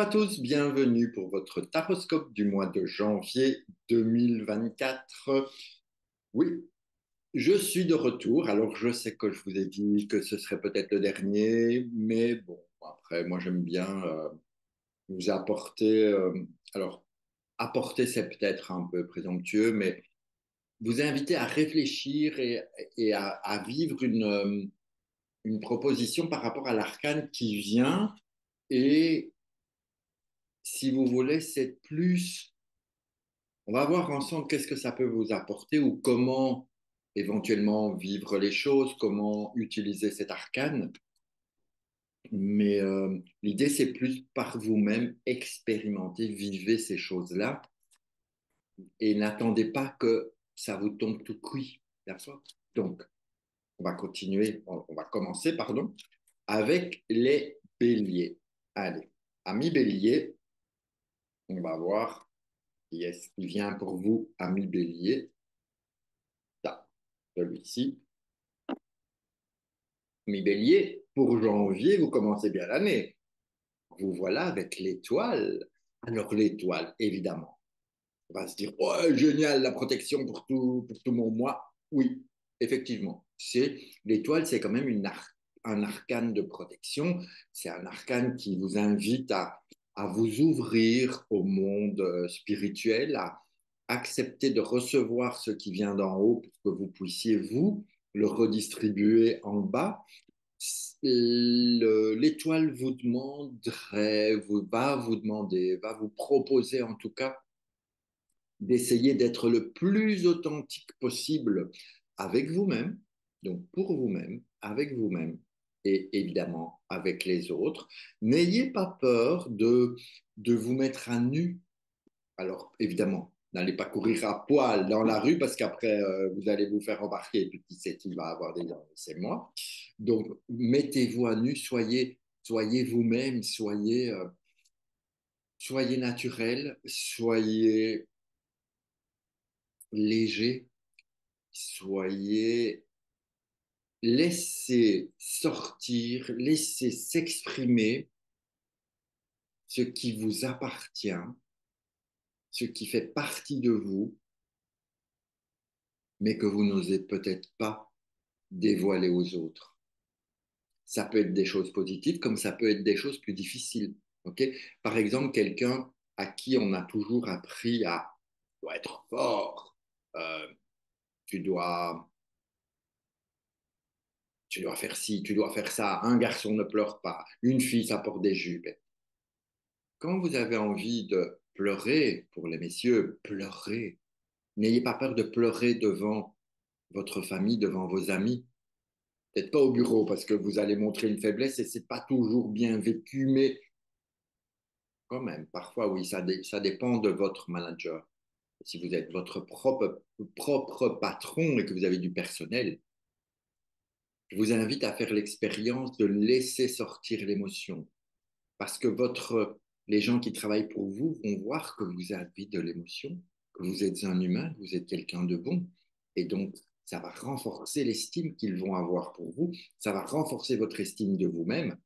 à tous, bienvenue pour votre taroscope du mois de janvier 2024. Oui, je suis de retour. Alors, je sais que je vous ai dit que ce serait peut-être le dernier, mais bon, après, moi, j'aime bien vous apporter. Alors, apporter, c'est peut-être un peu présomptueux, mais vous inviter à réfléchir et à vivre une proposition par rapport à l'arcane qui vient. Et si vous voulez, c'est plus. On va voir ensemble qu'est-ce que ça peut vous apporter ou comment éventuellement vivre les choses, comment utiliser cet arcane. Mais l'idée, c'est plus par vous-même, expérimenter, vivez ces choses-là et n'attendez pas que ça vous tombe tout cuit. D'accord. Donc, on va continuer, on va commencer, pardon, avec les béliers. Allez, amis béliers, on va voir qui est-ce qui vient pour vous, amis béliers. Ça, celui-ci. Mi Bélier, pour janvier, vous commencez bien l'année. Vous voilà avec l'étoile. Alors l'étoile, évidemment, on va se dire, oh, génial, la protection pour tout mon mois. Oui, effectivement, c'est l'étoile, c'est quand même un arcane de protection. C'est un arcane qui vous invite à vous ouvrir au monde spirituel, à accepter de recevoir ce qui vient d'en haut pour que vous puissiez, vous, le redistribuer en bas. L'étoile vous demanderait, va vous demander, va vous proposer en tout cas d'essayer d'être le plus authentique possible avec vous-même, donc pour vous-même, avec vous-même et évidemment avec les autres. N'ayez pas peur de vous mettre à nu. Alors évidemment, n'allez pas courir à poil dans la rue parce qu'après, vous allez vous faire embarquer et puis qui c'est qui va avoir des dents? C'est moi. Donc, mettez-vous à nu, soyez vous-même, soyez naturel, soyez léger, soyez, laissez sortir, laissez s'exprimer ce qui vous appartient, ce qui fait partie de vous, mais que vous n'osez peut-être pas dévoiler aux autres. Ça peut être des choses positives comme ça peut être des choses plus difficiles. Ok. Par exemple, quelqu'un à qui on a toujours appris à tu dois être fort, euh, tu dois, tu dois faire ci, tu dois faire ça. Un garçon ne pleure pas, une fille ça porte des jupes. Quand vous avez envie de pleurer, pour les messieurs, pleurez. N'ayez pas peur de pleurer devant votre famille, devant vos amis. Peut-être pas au bureau parce que vous allez montrer une faiblesse et c'est pas toujours bien vécu, mais quand même, parfois oui, ça dépend de votre manager. Si vous êtes votre propre patron et que vous avez du personnel, je vous invite à faire l'expérience de laisser sortir l'émotion. Parce que les gens qui travaillent pour vous vont voir que vous avez de l'émotion, que vous êtes un humain, que vous êtes quelqu'un de bon. Et donc, ça va renforcer l'estime qu'ils vont avoir pour vous. Ça va renforcer votre estime de vous-même.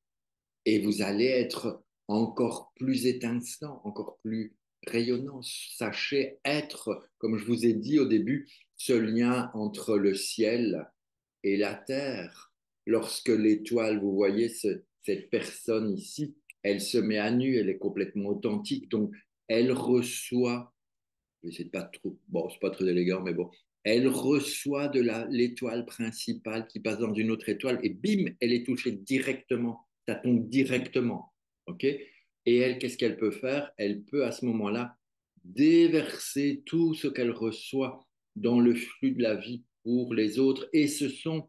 Et vous allez être encore plus étincelant, encore plus rayonnant. Sachez être, comme je vous ai dit au début, ce lien entre le ciel et la terre. Lorsque l'étoile, vous voyez cette personne ici, elle se met à nu, elle est complètement authentique, donc elle reçoit, je vais essayer de pas trop, bon, c'est pas très élégant, mais bon, elle reçoit de l'étoile principale qui passe dans une autre étoile et bim, elle est touchée directement, ça tombe directement, ok? Et elle, qu'est-ce qu'elle peut faire? Elle peut à ce moment-là déverser tout ce qu'elle reçoit dans le flux de la vie pour les autres. Et ce sont,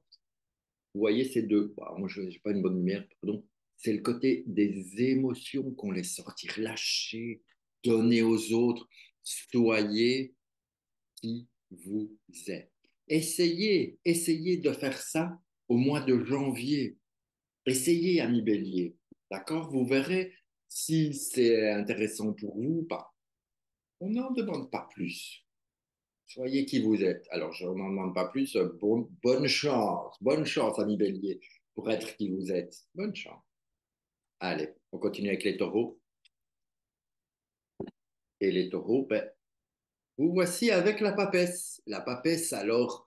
vous voyez, ces deux, bah, moi je n'ai pas une bonne lumière, pardon, c'est le côté des émotions qu'on laisse sortir, lâcher, donner aux autres, soyez qui vous êtes. Essayez de faire ça au mois de janvier. Essayez, ami Bélier. D'accord? Vous verrez si c'est intéressant pour vous ou pas. On n'en demande pas plus. Soyez qui vous êtes. Alors, je n'en demande pas plus. Bonne chance, ami Bélier, pour être qui vous êtes. Bonne chance. Allez, on continue avec les taureaux. Et les taureaux, ben, vous voici avec la papesse. La papesse, alors,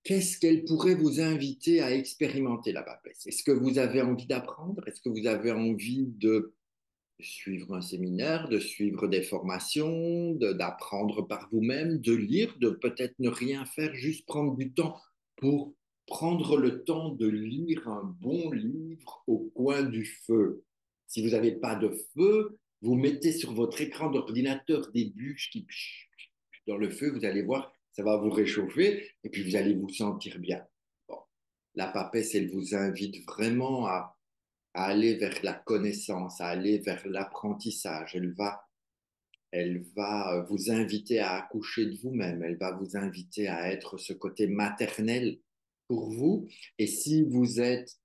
qu'est-ce qu'elle pourrait vous inviter à expérimenter, la papesse? Est-ce que vous avez envie d'apprendre? Est-ce que vous avez envie de suivre un séminaire, de suivre des formations, d'apprendre par vous-même, de lire, de peut-être ne rien faire, juste prendre du temps pour prendre le temps de lire un bon livre au coin du feu. Si vous n'avez pas de feu, vous mettez sur votre écran d'ordinateur des bûches qui dans le feu, vous allez voir, ça va vous réchauffer et puis vous allez vous sentir bien. Bon. La papesse, elle vous invite vraiment à aller vers la connaissance, à aller vers l'apprentissage. Elle va vous inviter à accoucher de vous-même. Elle va vous inviter à être ce côté maternel pour vous. Et si vous êtes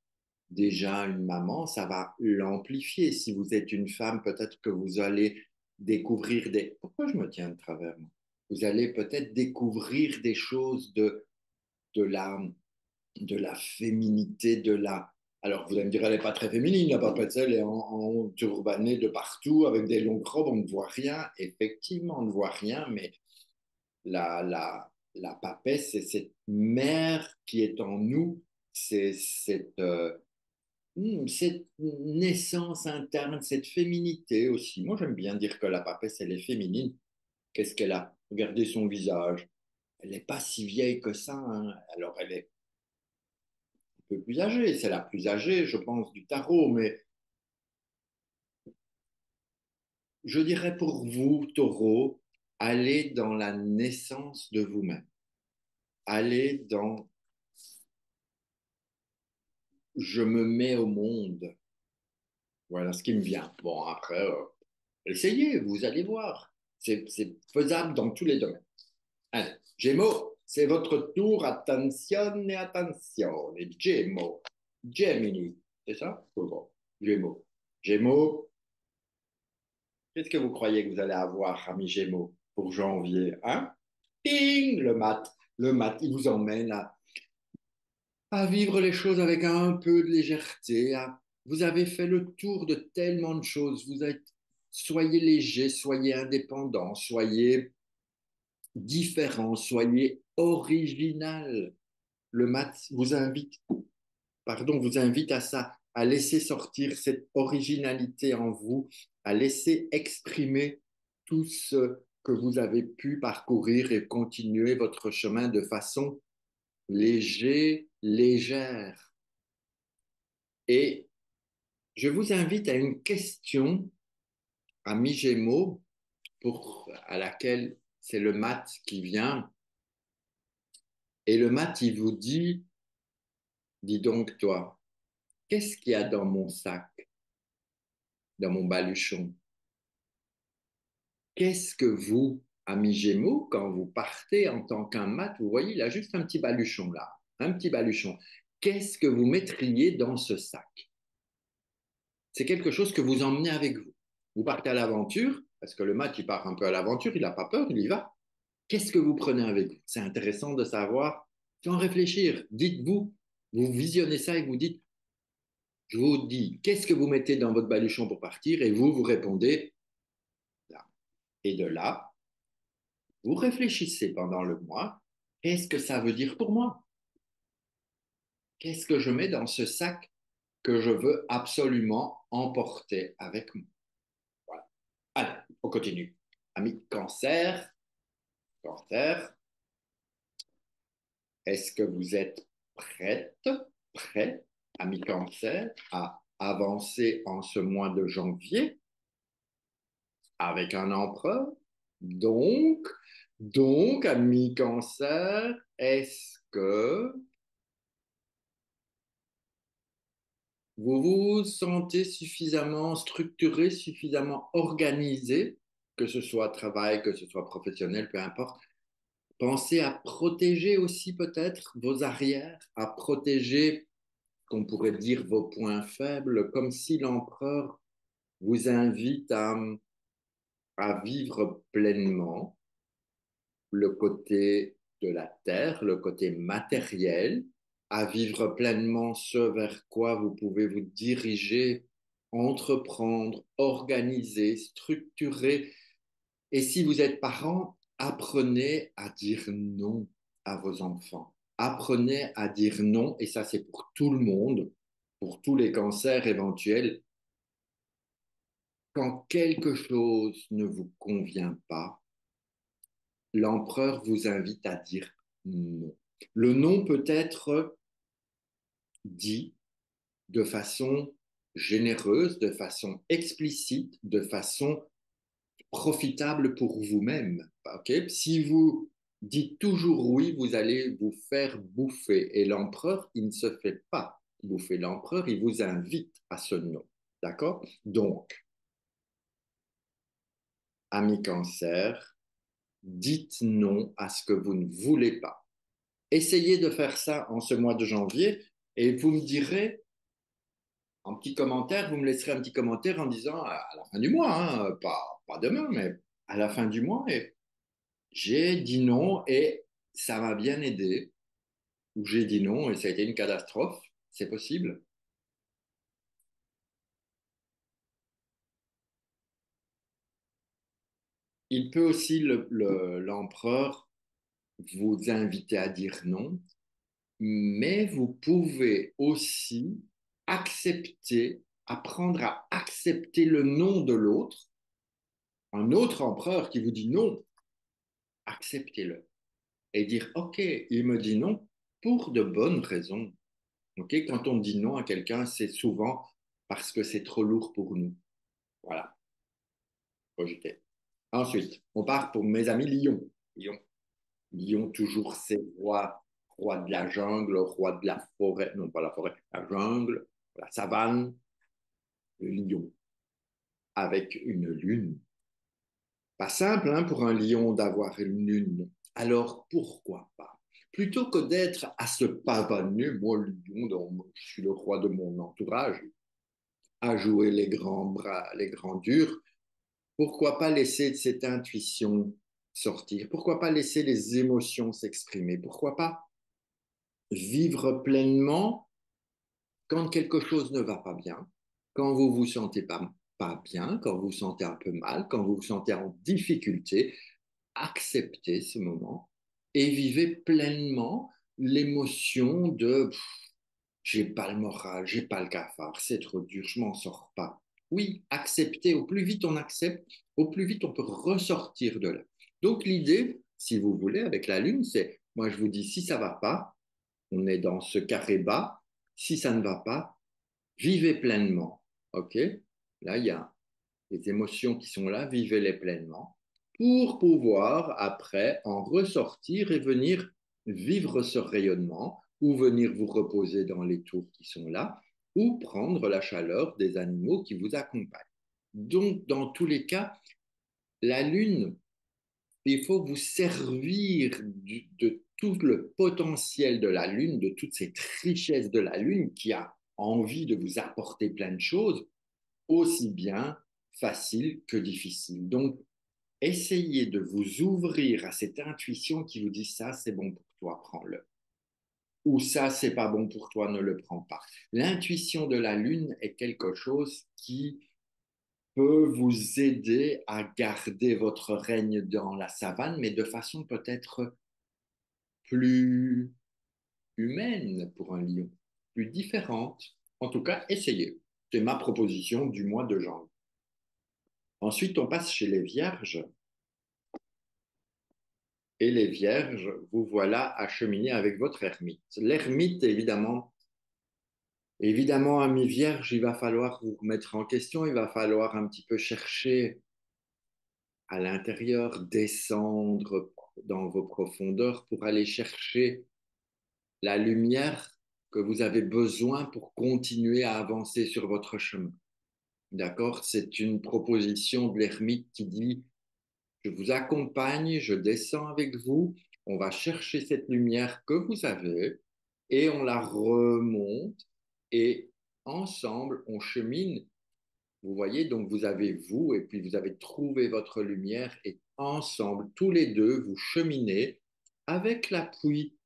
déjà une maman, ça va l'amplifier. Si vous êtes une femme, peut-être que vous allez découvrir des... Pourquoi je me tiens de travers, moi? Vous allez peut-être découvrir des choses de la féminité, de la... Alors, vous allez me dire, elle n'est pas très féminine, la papesse, elle est en turbané de partout, avec des longues robes, on ne voit rien. Effectivement, on ne voit rien, mais la papesse, c'est cette mère qui est en nous, c'est cette naissance interne, cette féminité aussi. Moi, j'aime bien dire que la papesse, elle est féminine. Qu'est-ce qu'elle a? Regardez son visage. Elle n'est pas si vieille que ça, hein. Alors, elle est peu plus âgée. C'est la plus âgée, je pense, du tarot. Mais je dirais pour vous, taureau, allez dans la naissance de vous-même. Allez dans je me mets au monde. Voilà ce qui me vient. Bon, après, essayez, vous allez voir. C'est faisable dans tous les domaines. Allez, Gémeaux, c'est votre tour. Attention et attention. Et Gémeaux, Gemini, c'est ça? Oh, bon. Gémeaux. Gémeaux, qu'est-ce que vous croyez que vous allez avoir, ami Gémeaux, pour janvier, hein? Ping, le mat. Le mat, il vous emmène à vivre les choses avec un peu de légèreté. Vous avez fait le tour de tellement de choses. Soyez léger, soyez indépendant, soyez différent, soyez original. Le mat vous invite à ça, à laisser sortir cette originalité en vous, à laisser exprimer tout ce que vous avez pu parcourir et continuer votre chemin de façon légère. Et je vous invite à une question à mi-gémeaux à laquelle c'est le mat qui vient. Et le mat, il vous dit, dis donc toi, qu'est-ce qu'il y a dans mon sac, dans mon baluchon? Qu'est-ce que vous, ami Gémeaux, quand vous partez en tant qu'un mat, vous voyez, il a juste un petit baluchon là, un petit baluchon. Qu'est-ce que vous mettriez dans ce sac? C'est quelque chose que vous emmenez avec vous. Vous partez à l'aventure, parce que le mat, il part un peu à l'aventure, il n'a pas peur, il y va. Qu'est-ce que vous prenez avec vous? C'est intéressant de savoir, sans réfléchir. Dites-vous, vous visionnez ça et vous dites, je vous dis, qu'est-ce que vous mettez dans votre baluchon pour partir? Et vous répondez là. Et de là, vous réfléchissez pendant le mois. Qu'est-ce que ça veut dire pour moi? Qu'est-ce que je mets dans ce sac que je veux absolument emporter avec moi? Voilà. Allez, on continue. Ami cancer, cancer, est-ce que vous êtes prêt, ami cancer, à avancer en ce mois de janvier avec un empereur? Donc, ami cancer, est-ce que vous vous sentez suffisamment structuré, suffisamment organisé, que ce soit travail, que ce soit professionnel, peu importe? Pensez à protéger aussi peut-être vos arrières, à protéger, qu'on pourrait dire, vos points faibles, comme si l'empereur vous invite à vivre pleinement le côté de la terre, le côté matériel, à vivre pleinement ce vers quoi vous pouvez vous diriger, entreprendre, organiser, structurer. Et si vous êtes parent, apprenez à dire non à vos enfants. Apprenez à dire non, et ça c'est pour tout le monde, pour tous les cancers éventuels. Quand quelque chose ne vous convient pas, l'empereur vous invite à dire non. Le non peut être dit de façon généreuse, de façon explicite, de façon profitable pour vous-même. Okay. Si vous dites toujours oui, vous allez vous faire bouffer. Et l'empereur, il ne se fait pas bouffer. L'empereur, il vous invite à ce non. D'accord. Donc, ami cancer, dites non à ce que vous ne voulez pas. Essayez de faire ça en ce mois de janvier et vous me direz en petit commentaire, vous me laisserez un petit commentaire en disant à la fin du mois, hein, pas demain, mais à la fin du mois, et j'ai dit non et ça m'a bien aidé, ou j'ai dit non et ça a été une catastrophe, c'est possible. Il peut aussi, l'empereur, vous inviter à dire non, mais vous pouvez aussi accepter, apprendre à accepter le non de l'autre, un autre empereur qui vous dit non, acceptez-le et dire OK, il me dit non pour de bonnes raisons. OK, quand on dit non à quelqu'un, c'est souvent parce que c'est trop lourd pour nous. Voilà, rejeter. Ensuite, on part pour mes amis lions. Lions, lions toujours ces rois, rois de la jungle, rois de la forêt, non pas la forêt, la jungle, la savane, le lion, avec une lune. Pas simple hein, pour un lion d'avoir une lune. Alors pourquoi pas? Plutôt que d'être à se pavaner, moi, le lion, je suis le roi de mon entourage, à jouer les grands bras, les grands durs, pourquoi pas laisser cette intuition sortir? Pourquoi pas laisser les émotions s'exprimer? Pourquoi pas vivre pleinement quand quelque chose ne va pas bien, quand vous vous sentez pas bien, quand vous vous sentez un peu mal, quand vous vous sentez en difficulté, acceptez ce moment et vivez pleinement l'émotion de j'ai pas le moral, j'ai pas le cafard, c'est trop dur, je m'en sors pas. Oui, acceptez. Au plus vite on accepte, au plus vite on peut ressortir de là. Donc l'idée, si vous voulez, avec la lune, c'est, moi je vous dis, si ça va pas, on est dans ce carré bas. Si ça ne va pas, vivez pleinement. OK? Là, il y a les émotions qui sont là, vivez-les pleinement pour pouvoir après en ressortir et venir vivre ce rayonnement ou venir vous reposer dans les tours qui sont là ou prendre la chaleur des animaux qui vous accompagnent. Donc, dans tous les cas, la Lune, il faut vous servir de tout le potentiel de la Lune, de toute cette richesse de la Lune qui a envie de vous apporter plein de choses, aussi bien facile que difficile. Donc, essayez de vous ouvrir à cette intuition qui vous dit ça, c'est bon pour toi, prends-le. Ou ça, c'est pas bon pour toi, ne le prends pas. L'intuition de la Lune est quelque chose qui peut vous aider à garder votre règne dans la savane, mais de façon peut-être plus humaine pour un lion, plus différente. En tout cas, essayez. C'est ma proposition du mois de janvier. Ensuite, on passe chez les vierges. Et les vierges, vous voilà à cheminer avec votre ermite. L'ermite, évidemment, ami vierge, il va falloir vous remettre en question, il va falloir un petit peu chercher à l'intérieur, descendre dans vos profondeurs pour aller chercher la lumière que vous avez besoin pour continuer à avancer sur votre chemin. D'accord? C'est une proposition de l'ermite qui dit, je vous accompagne, je descends avec vous, on va chercher cette lumière que vous avez et on la remonte et ensemble, on chemine. Vous voyez, donc vous avez vous et puis vous avez trouvé votre lumière et ensemble, tous les deux, vous cheminez avec l'appui,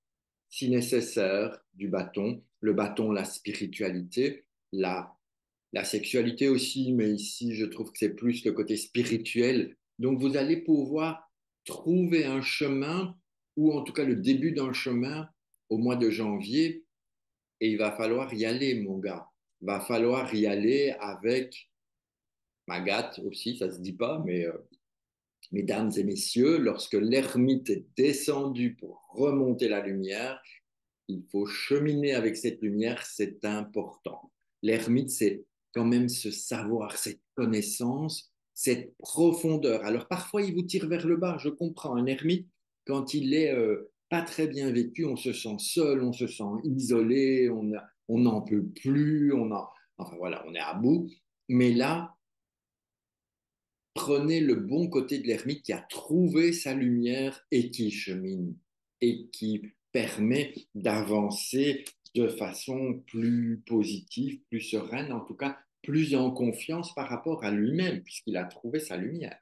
si nécessaire, du bâton. Le bâton, la spiritualité, la sexualité aussi, mais ici, je trouve que c'est plus le côté spirituel Donc, vous allez pouvoir trouver un chemin, ou en tout cas le début d'un chemin au mois de janvier, et il va falloir y aller, mon gars. Il va falloir y aller avec Magat aussi, ça ne se dit pas, mais mesdames et messieurs, lorsque l'ermite est descendu pour remonter la lumière, il faut cheminer avec cette lumière, c'est important. L'ermite, c'est quand même ce savoir, cette connaissance, cette profondeur. Alors parfois, il vous tire vers le bas, je comprends. Un ermite, quand il est pas très bien vécu, on se sent seul, on se sent isolé, on n'en peut plus, enfin voilà, on est à bout. Mais là, prenez le bon côté de l'ermite qui a trouvé sa lumière et qui chemine et qui permet d'avancer de façon plus positive, plus sereine, en tout cas plus en confiance par rapport à lui-même, puisqu'il a trouvé sa lumière.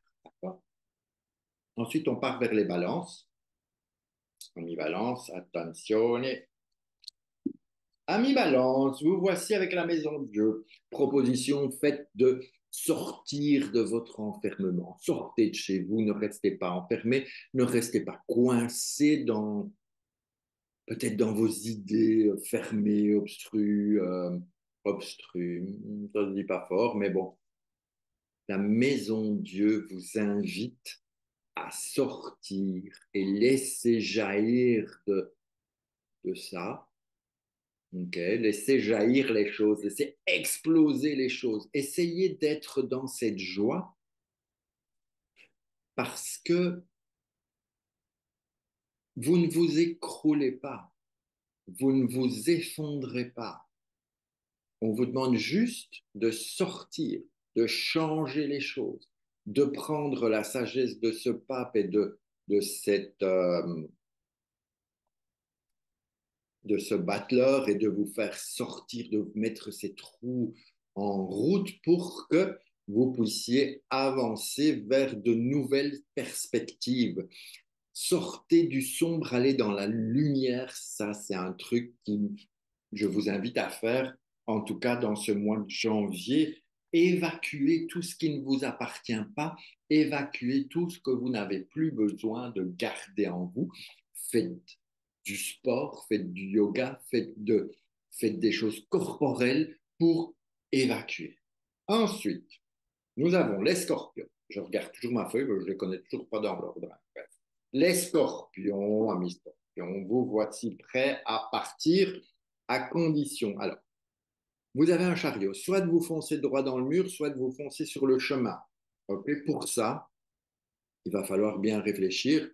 Ensuite, on part vers les balances. Ami balance, attention. Ami balance, vous voici avec la maison de Dieu. Proposition faite de sortir de votre enfermement. Sortez de chez vous, ne restez pas enfermé, ne restez pas coincé dans peut-être dans vos idées fermées, obstrues, ça ne se dit pas fort, mais bon, la maison de Dieu vous invite à sortir et laisser jaillir de ça. Okay. Laissez jaillir les choses, laissez exploser les choses. Essayez d'être dans cette joie parce que vous ne vous écroulez pas, vous ne vous effondrez pas. On vous demande juste de sortir, de changer les choses, de prendre la sagesse de ce pape et de cette, de ce battleur et de vous faire sortir, de vous mettre ces trous en route pour que vous puissiez avancer vers de nouvelles perspectives. Sortez du sombre, allez dans la lumière. Ça, c'est un truc que je vous invite à faire, en tout cas dans ce mois de janvier. Évacuez tout ce qui ne vous appartient pas, évacuez tout ce que vous n'avez plus besoin de garder en vous. Faites du sport, faites du yoga, faites des choses corporelles pour évacuer. Ensuite, nous avons les scorpions. Je regarde toujours ma feuille, mais je ne les connais toujours pas dans l'ordre. Bref. Les scorpions, amis scorpions, vous voici prêts à partir à condition. Alors, vous avez un chariot, soit de vous foncer droit dans le mur, soit de vous foncer sur le chemin. Okay. Pour ça, il va falloir bien réfléchir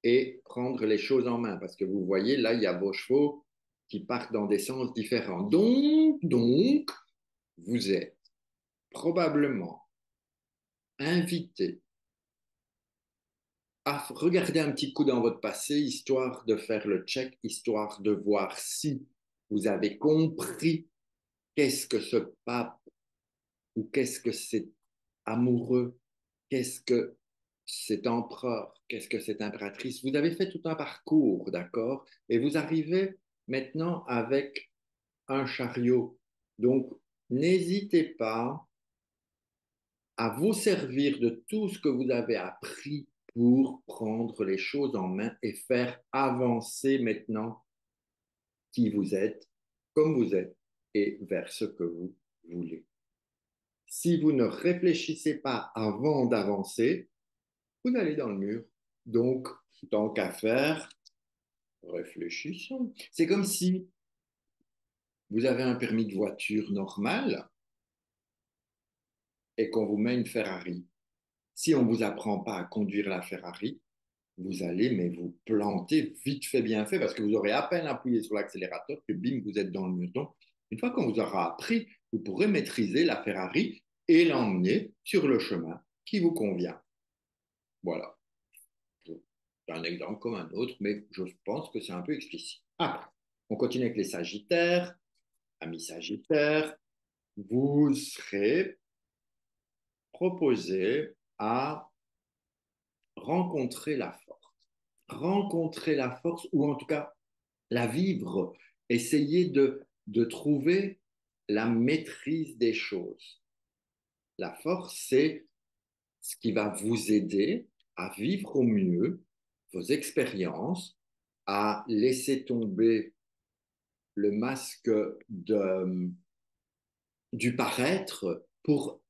et prendre les choses en main. Parce que vous voyez, là, il y a vos chevaux qui partent dans des sens différents. Donc vous êtes probablement invité à regarder un petit coup dans votre passé, histoire de faire le check, histoire de voir si vous avez compris qu'est-ce que ce pape ou qu'est-ce que cet amoureux, qu'est-ce que cet empereur, qu'est-ce que cette impératrice. Vous avez fait tout un parcours, d'accord? Et vous arrivez maintenant avec un chariot. Donc, n'hésitez pas à vous servir de tout ce que vous avez appris pour prendre les choses en main et faire avancer maintenant qui vous êtes, comme vous êtes, et vers ce que vous voulez. Si vous ne réfléchissez pas avant d'avancer, vous allez dans le mur. Donc, tant qu'à faire, réfléchissons. C'est comme si vous avez un permis de voiture normal et qu'on vous met une Ferrari. Si on ne vous apprend pas à conduire la Ferrari, vous allez mais vous planter vite fait, bien fait, parce que vous aurez à peine appuyé sur l'accélérateur que bim, vous êtes dans le mur. Donc, une fois qu'on vous aura appris, vous pourrez maîtriser la Ferrari et l'emmener sur le chemin qui vous convient. Voilà. C'est un exemple comme un autre, mais je pense que c'est un peu explicite. Après, on continue avec les Sagittaires. Amis Sagittaires, vous serez proposé à rencontrer la force. Rencontrer la force, ou en tout cas la vivre. Essayer de trouver la maîtrise des choses. La force, c'est ce qui va vous aider à vivre au mieux vos expériences, à laisser tomber le masque du paraître pour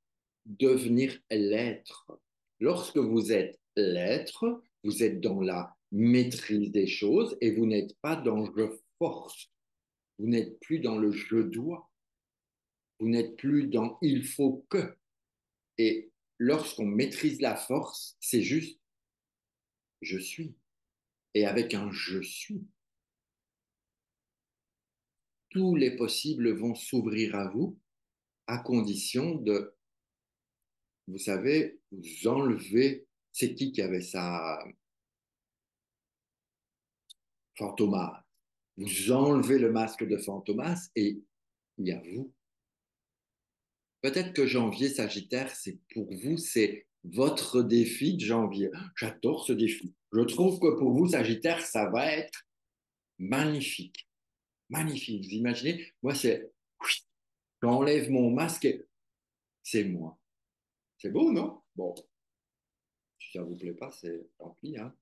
devenir l'être. Lorsque vous êtes l'être, vous êtes dans la maîtrise des choses et vous n'êtes pas dans je force. Vous n'êtes plus dans le je dois. Vous n'êtes plus dans il faut que. Et lorsqu'on maîtrise la force, c'est juste je suis. Et avec un je suis, tous les possibles vont s'ouvrir à vous à condition de, vous savez, vous enlever. C'est qui avait ça? Fantomas. Vous enlevez le masque de Fantomas et il y a vous. Peut-être que janvier Sagittaire, c'est pour vous, c'est votre défi de janvier. J'adore ce défi. Je trouve que pour vous, Sagittaire, ça va être magnifique. Magnifique. Vous imaginez, moi, c'est, j'enlève mon masque et c'est moi. C'est beau, non? Bon, si ça vous plaît pas, c'est tant pis, hein.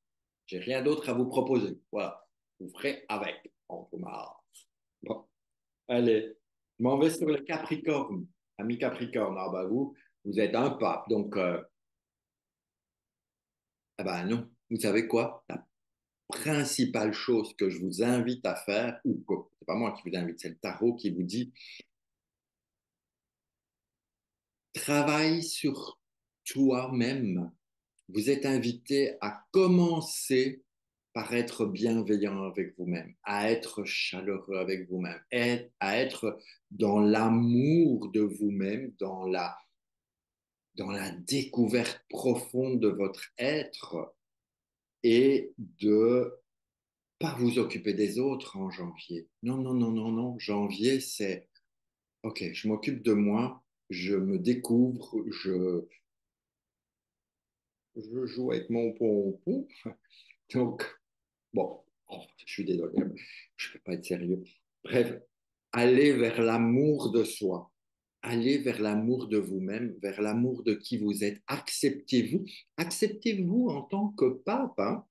J'ai rien d'autre à vous proposer. Voilà. Vous ferez avec. Fantomas. Bon. Allez, je m'en vais sur le Capricorne. Ami Capricorne, ah bah vous êtes un pape. Donc, ah bah non. Vous savez quoi? La principale chose que je vous invite à faire, ou quoi, c'est pas moi qui vous invite, c'est le tarot qui vous dit, travaille sur toi-même. Vous êtes invité à commencer par être bienveillant avec vous-même, à être chaleureux avec vous-même, à être dans l'amour de vous-même, dans la découverte profonde de votre être et de pas vous occuper des autres en janvier. Non, non, non, non, non. Janvier, c'est OK, je m'occupe de moi, je me découvre, je joue avec mon pompon. Donc, bon, oh, je suis désolé, je ne peux pas être sérieux. Bref, allez vers l'amour de soi. Allez vers l'amour de vous-même, vers l'amour de qui vous êtes. Acceptez-vous. Acceptez-vous en tant que pape, hein.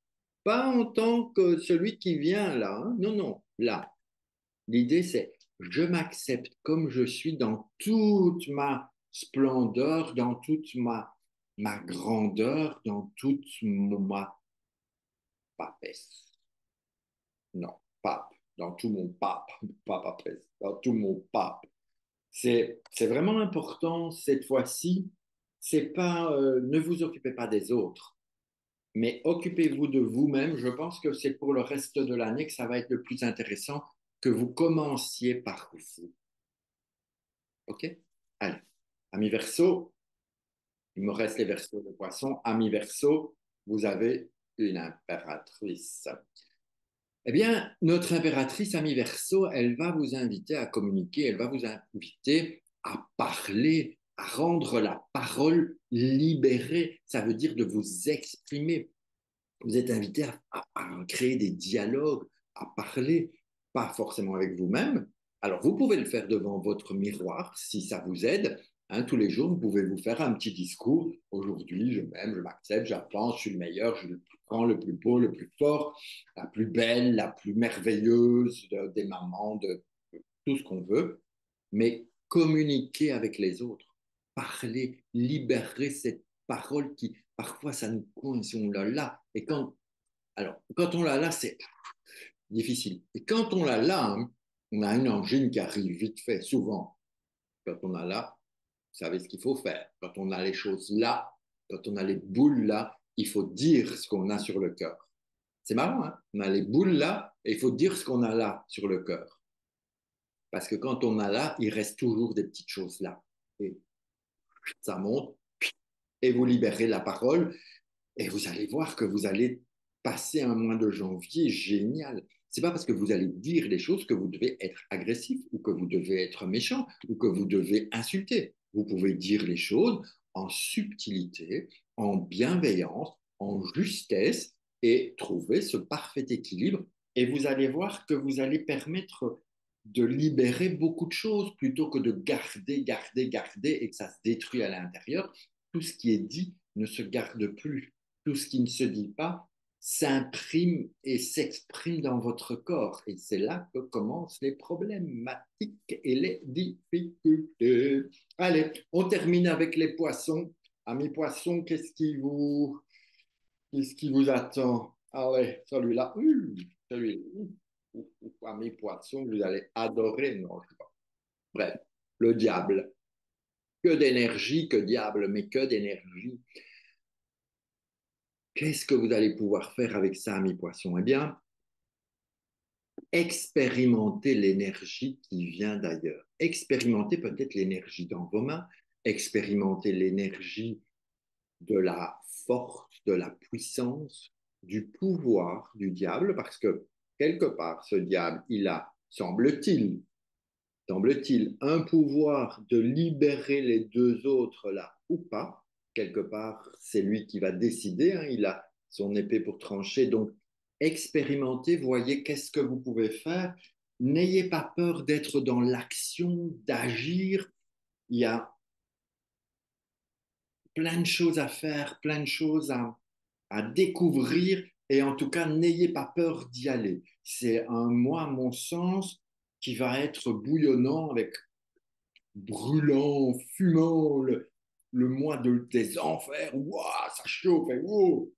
Pas en tant que celui qui vient là, hein. Non, non, là. L'idée, c'est je m'accepte comme je suis dans toute ma splendeur, dans toute ma grandeur, dans toute ma papesse. Non, pape, dans tout mon pape, pas papesse, dans tout mon pape. C'est vraiment important cette fois-ci. C'est pas, ne vous occupez pas des autres, mais occupez-vous de vous-même. Je pense que c'est pour le reste de l'année que ça va être le plus intéressant que vous commenciez par vous. OK? Allez, amis Verseau, il me reste les Verseaux de poisson. Amis Verseau, vous avez une impératrice. Eh bien, notre impératrice, ami Verseau, elle va vous inviter à communiquer, elle va vous inviter à parler, à rendre la parole libérée. Ça veut dire de vous exprimer. Vous êtes invité à créer des dialogues, à parler, pas forcément avec vous-même. Alors, vous pouvez le faire devant votre miroir si ça vous aide. Hein, tous les jours, vous pouvez vous faire un petit discours. Aujourd'hui, je m'aime, je m'accepte, j'avance, je suis le meilleur, je suis le plus grand, le plus beau, le plus fort, la plus belle, la plus merveilleuse des mamans, de tout ce qu'on veut. Mais communiquer avec les autres, parler, libérer cette parole qui, parfois, ça nous coince, on l'a là. Et quand on l'a là, c'est difficile. Et quand on l'a là, hein, on a une angine qui arrive vite fait, souvent. Quand on a là, vous savez ce qu'il faut faire. Quand on a les choses là, quand on a les boules là, il faut dire ce qu'on a sur le cœur. C'est marrant, hein? On a les boules là et il faut dire ce qu'on a là sur le cœur. Parce que quand on a là, il reste toujours des petites choses là. Et ça monte et vous libérez la parole et vous allez voir que vous allez passer un mois de janvier génial. C'est pas parce que vous allez dire les choses que vous devez être agressif ou que vous devez être méchant ou que vous devez insulter. Vous pouvez dire les choses en subtilité, en bienveillance, en justesse et trouver ce parfait équilibre. Et vous allez voir que vous allez permettre de libérer beaucoup de choses plutôt que de garder, garder, garder et que ça se détruit à l'intérieur. Tout ce qui est dit ne se garde plus. Tout ce qui ne se dit pas s'imprime et s'exprime dans votre corps. Et c'est là que commencent les problématiques et les difficultés. Allez, on termine avec les poissons. Amis poissons, qu'est-ce qui vous attend? Allez, celui-là, celui-là. Amis poissons, vous allez adorer. Non, je sais pas. Bref, le diable. Que d'énergie, que diable, mais que d'énergie. Qu'est-ce que vous allez pouvoir faire avec ça, mes poissons? Eh bien, expérimentez l'énergie qui vient d'ailleurs. Expérimentez peut-être l'énergie dans vos mains, expérimentez l'énergie de la force, de la puissance, du pouvoir du diable, parce que quelque part, ce diable, il a, semble-t-il, un pouvoir de libérer les deux autres là ou pas. Quelque part, c'est lui qui va décider, hein, il a son épée pour trancher. Donc, expérimentez, voyez qu'est-ce que vous pouvez faire. N'ayez pas peur d'être dans l'action, d'agir. Il y a plein de choses à faire, plein de choses à découvrir. Et en tout cas, n'ayez pas peur d'y aller. C'est un mois, à mon sens, qui va être bouillonnant avec brûlant, fumant, le mois des enfers, ouah, ça chauffe, et wow,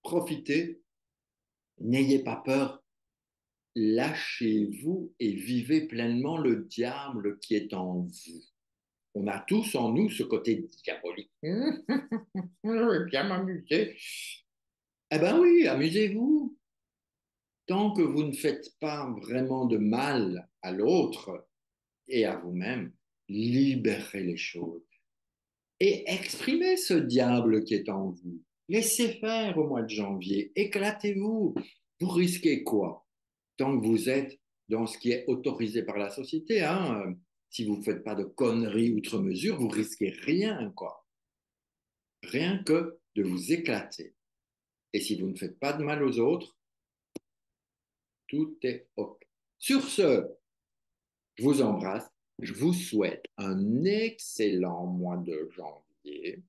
profitez, n'ayez pas peur, lâchez-vous et vivez pleinement le diable qui est en vous. On a tous en nous ce côté diabolique. Je vais bien m'amuser. Eh bien oui, amusez-vous. Tant que vous ne faites pas vraiment de mal à l'autre et à vous-même, libérez les choses. Et exprimez ce diable qui est en vous. Laissez faire au mois de janvier. Éclatez-vous. Vous risquez quoi? Tant que vous êtes dans ce qui est autorisé par la société, hein, si vous ne faites pas de conneries outre mesure, vous risquez rien, quoi. Rien que de vous éclater. Et si vous ne faites pas de mal aux autres, tout est OK. Sur ce, je vous embrasse. Je vous souhaite un excellent mois de janvier,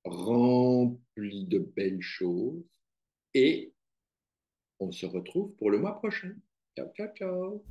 rempli de belles choses. Et on se retrouve pour le mois prochain. Ciao, ciao, ciao.